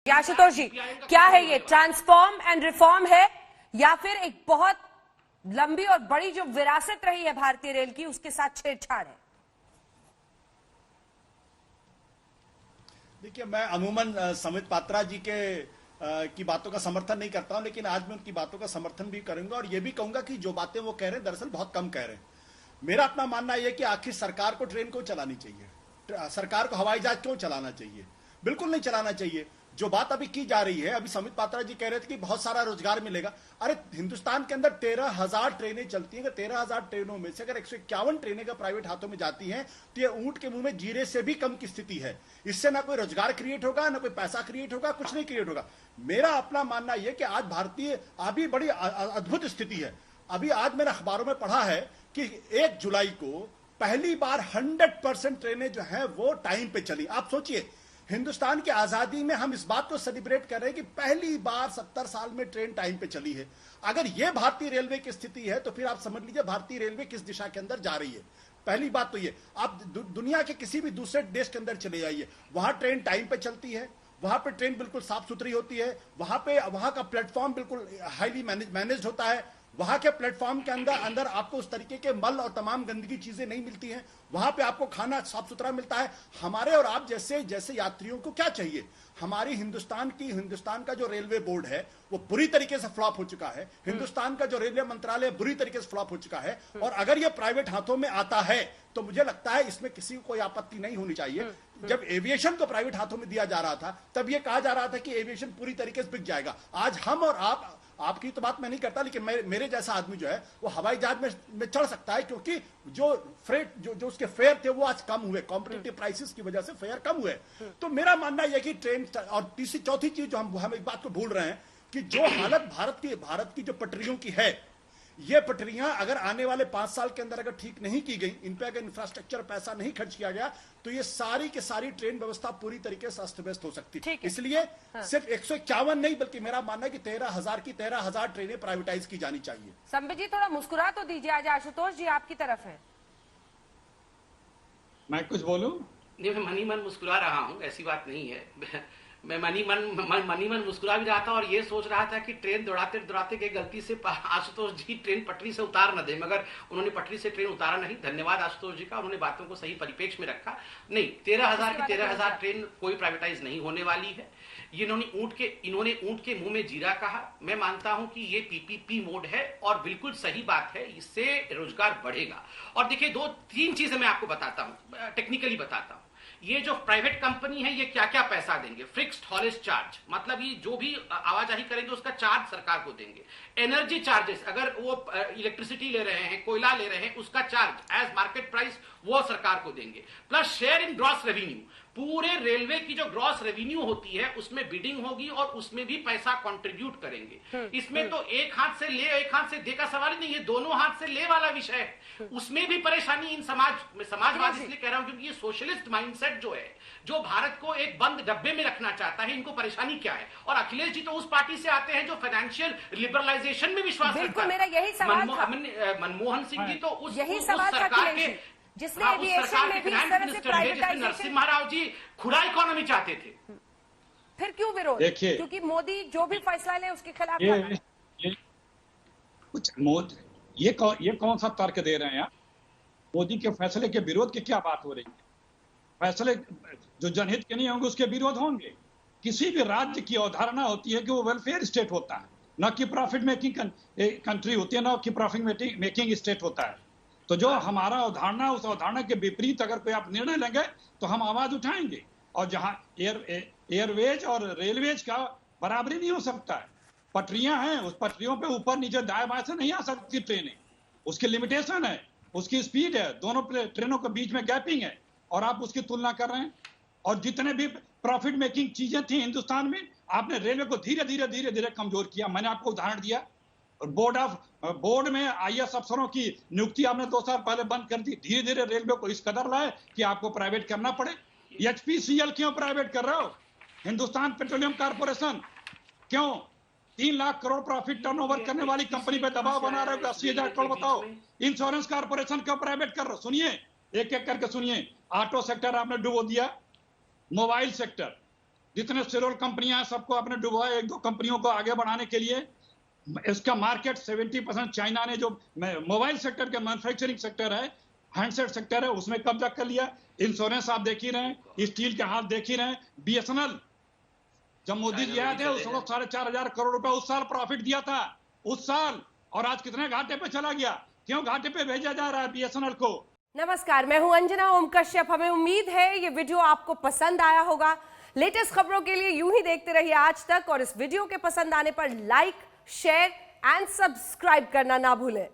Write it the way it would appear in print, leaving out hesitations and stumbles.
आशुतोष जी, क्या है ये, ट्रांसफॉर्म एंड रिफॉर्म है या फिर एक बहुत लंबी और बड़ी जो विरासत रही है भारतीय रेल की उसके साथ छेड़छाड़ है? देखिए, मैं अमूमन समित पात्रा जी के की बातों का समर्थन नहीं करता हूं, लेकिन आज मैं उनकी बातों का समर्थन भी करूंगा और ये भी कहूंगा कि जो बातें वो कह रहे हैं दरअसल बहुत कम कह रहे हैं। मेरा अपना मानना यह कि आखिर सरकार को ट्रेन क्यों चलानी चाहिए, सरकार को हवाई जहाज क्यों चलाना चाहिए? बिल्कुल नहीं चलाना चाहिए। जो बात अभी की जा रही है, अभी समित पात्रा जी कह रहे थे कि बहुत सारा रोजगार मिलेगा। अरे हिंदुस्तान के अंदर 13,000 ट्रेनें चलती हैं। 13,000 ट्रेनों में से अगर 151 ट्रेनें का प्राइवेट हाथों में जाती हैं तो ये ऊंट के मुंह में जीरे से भी कम की स्थिति है। इससे ना कोई रोजगार क्रिएट होगा, ना कोई पैसा क्रिएट होगा, कुछ नहीं क्रिएट होगा। मेरा अपना मानना यह कि आज भारतीय अभी बड़ी अद्भुत स्थिति है। अभी आज मैंने अखबारों में पढ़ा है कि 1 जुलाई को पहली बार 100% ट्रेनें जो है वो टाइम पे चली। आप सोचिए, हिंदुस्तान की आजादी में हम इस बात को सेलिब्रेट कर रहे हैं कि पहली बार 70 साल में ट्रेन टाइम पे चली है। अगर यह भारतीय रेलवे की स्थिति है तो फिर आप समझ लीजिए भारतीय रेलवे किस दिशा के अंदर जा रही है। पहली बात तो ये, आप दुनिया के किसी भी दूसरे देश के अंदर चले जाइए, वहां ट्रेन टाइम पे चलती है, वहां पे ट्रेन बिल्कुल साफ सुथरी होती है, वहां का प्लेटफॉर्म बिल्कुल हाईली मैनेज्ड होता है, वहां के प्लेटफॉर्म के अंदर आपको उस तरीके के मल और तमाम गंदगी चीजें नहीं मिलती हैं। वहां पे आपको खाना साफ सुथरा मिलता है। हमारे और आप जैसे यात्रियों को क्या चाहिए? हमारी हिंदुस्तान का जो रेलवे बोर्ड है वो बुरी तरीके से फ्लॉप हो चुका है। हिंदुस्तान का जो रेलवे मंत्रालय बुरी तरीके से फ्लॉप हो चुका है। और अगर ये प्राइवेट हाथों में आता है तो मुझे लगता है इसमें किसी को कोई आपत्ति नहीं होनी चाहिए। जब एविएशन को प्राइवेट हाथों में दिया जा रहा था तब यह कहा जा रहा था कि एविएशन पूरी तरीके से बिक जाएगा। आज हम और आपकी तो बात मैं नहीं करता, लेकिन मेरे जैसा आदमी जो है वो हवाई जहाज में चढ़ सकता है, क्योंकि जो फ्रेट जो उसके फेयर थे वो आज कम हुए, कॉम्पिटिटिव प्राइसेस की वजह से फेयर कम हुए। तो मेरा मानना यह कि ट्रेन, और तीसरी चौथी चीज जो हम एक बात को भूल रहे हैं कि जो हालत भारत की जो पटरियों की है, ये पटरियां अगर आने वाले 5 साल के अंदर अगर ठीक नहीं की गई, इन पे अगर इंफ्रास्ट्रक्चर पैसा नहीं खर्च किया गया तो ये सारी की सारी ट्रेन व्यवस्था पूरी तरीके से अस्त व्यस्त हो सकती है। इसलिए सिर्फ 151 नहीं बल्कि मेरा मानना है कि 13,000 ट्रेनें प्राइवेटाइज की जानी चाहिए। संबित जी, थोड़ा मुस्कुरा तो दीजिए। आज आशुतोष जी आपकी तरफ है। मैं कुछ बोलूं? नहीं, मैं मनी मन मुस्कुरा रहा हूं, ऐसी बात नहीं है। मैं मनी मन मुस्कुरा भी रहा था और ये सोच रहा था कि ट्रेन दौड़ाते के गलती से आशुतोष जी ट्रेन पटरी से उतार न दे, मगर उन्होंने पटरी से ट्रेन उतारा नहीं। धन्यवाद आशुतोष जी का, उन्होंने बातों को सही परिप्रेक्ष्य में रखा। नहीं, 13,000 ट्रेन कोई प्राइवेटाइज नहीं होने वाली है। इन्होंने ऊंट के मुंह में जीरा कहा। मैं मानता हूं कि ये पीपीपी मोड है और बिल्कुल सही बात है, इससे रोजगार बढ़ेगा। और देखिए, 2-3 चीजें मैं आपको बताता हूं, टेक्निकली बताता हूं। ये जो प्राइवेट कंपनी है ये क्या क्या पैसा देंगे? फिक्स्ड हॉलेज चार्ज, मतलब ये जो भी आवाजाही करेंगे उसका चार्ज सरकार को देंगे। एनर्जी चार्जेस, अगर वो इलेक्ट्रिसिटी ले रहे हैं, कोयला ले रहे हैं, उसका चार्ज एज मार्केट प्राइस वो सरकार को देंगे। Plus share in gross revenue, पूरे रेलवे की जो ग्रॉस रेवेन्यू होती है उसमें बिडिंग होगी और उसमें भी पैसा कंट्रीब्यूट करेंगे। इसमें तो एक हाथ से ले एक हाथ से दे का सवाल ही नहीं है, दोनों हाथ से ले वाला विषय है। उसमें भी परेशानी इन समाजवाद इसलिए कह रहा हूं क्योंकि ये सोशलिस्ट माइंडसेट जो है, जो भारत को एक बंद डब्बे में रखना चाहता है, इनको परेशानी क्या है? और अखिलेश जी तो उस पार्टी से आते हैं जो फाइनेंशियल लिबरलाइजेशन में विश्वास रखता है। मेरा यही सवाल था। मनमोहन सिंह जी तो उस सरकार के जिसने एविएशन में भी इस तरह से प्राइवेटाइजेशन, नरसिम्हा राव जी खुला इकोनॉमी चाहते थे। फिर क्यों विरोध? क्योंकि मोदी जो भी फैसला ले उसके खिलाफ ये कौन सा तर्क दे रहे हैं आप? मोदी के फैसले के विरोध की क्या बात हो रही है? फैसले जो जनहित के नहीं होंगे उसके विरोध होंगे। किसी भी राज्य की अवधारणा होती है कि वो वेलफेयर स्टेट होता है, न कि प्रॉफिट मेकिंग कंट्री होती है, न कि प्रॉफिट मेकिंग स्टेट होता है। तो जो हमारा अवधारणा, उस अवधारणा के विपरीत अगर कोई आप निर्णय लेंगे तो हम आवाज उठाएंगे। और जहां एयरवेज और रेलवेज का बराबरी नहीं हो सकता है। पटरियां हैं, उस पटरियों पे ऊपर नीचे दाएं बाएं से नहीं आ सकती ट्रेनें, उसकी लिमिटेशन है, उसकी स्पीड है, दोनों ट्रेनों के बीच में गैपिंग है और आप उसकी तुलना कर रहे हैं। और जितने भी प्रॉफिट मेकिंग चीजें थी हिंदुस्तान में, आपने रेलवे को धीरे धीरे कमजोर किया। मैंने आपको उदाहरण दिया, बोर्ड में आईएएस अफसरों की नियुक्ति आपने 2 साल पहले बंद कर दी। धीरे धीरे रेलवे को इस कदर लाए कि आपको प्राइवेट करना पड़े। एचपीसीएल क्यों प्राइवेट कर रहे हो? हिंदुस्तान पेट्रोलियम कॉर्पोरेशन क्यों 3 लाख करोड़ प्रॉफिट टर्नओवर करने वाली कंपनी पे दबाव बना रहे हो? 80,000 करोड़ बताओ। इंश्योरेंस कॉर्पोरेशन क्यों प्राइवेट कर रहे हो? सुनिए, एक एक करके सुनिए। ऑटो सेक्टर आपने डुबो दिया, मोबाइल सेक्टर, जितने सिरोल कंपनियां हैं सबको अपने डुबोए, एक दो कंपनियों को आगे बढ़ाने के लिए। इसका मार्केट 70% चाइना ने, जो मोबाइल सेक्टर के मैन्युफैक्चरिंग सेक्टर है, हैंडसेट सेक्टर है, उसमें कब्जा कर लिया। इंश्योरेंस आप देख ही रहे हैं, स्टील के हाथ देख ही रहे हैं। BSNL जब मोदी जी आए थे उस वक्त 4,500 करोड़ रुपए उस साल प्रॉफिट दिया था, उस साल, और आज कितने घाटे पे चला गया? क्यों घाटे पे भेजा जा रहा है BSNL को? नमस्कार, मैं हूं अंजना ओम कश्यप। हमें उम्मीद है ये वीडियो आपको पसंद आया होगा। लेटेस्ट खबरों के लिए यूं ही देखते रहिए आज तक, और इस वीडियो के पसंद आने पर लाइक, शेयर एंड सब्सक्राइब करना ना भूलें।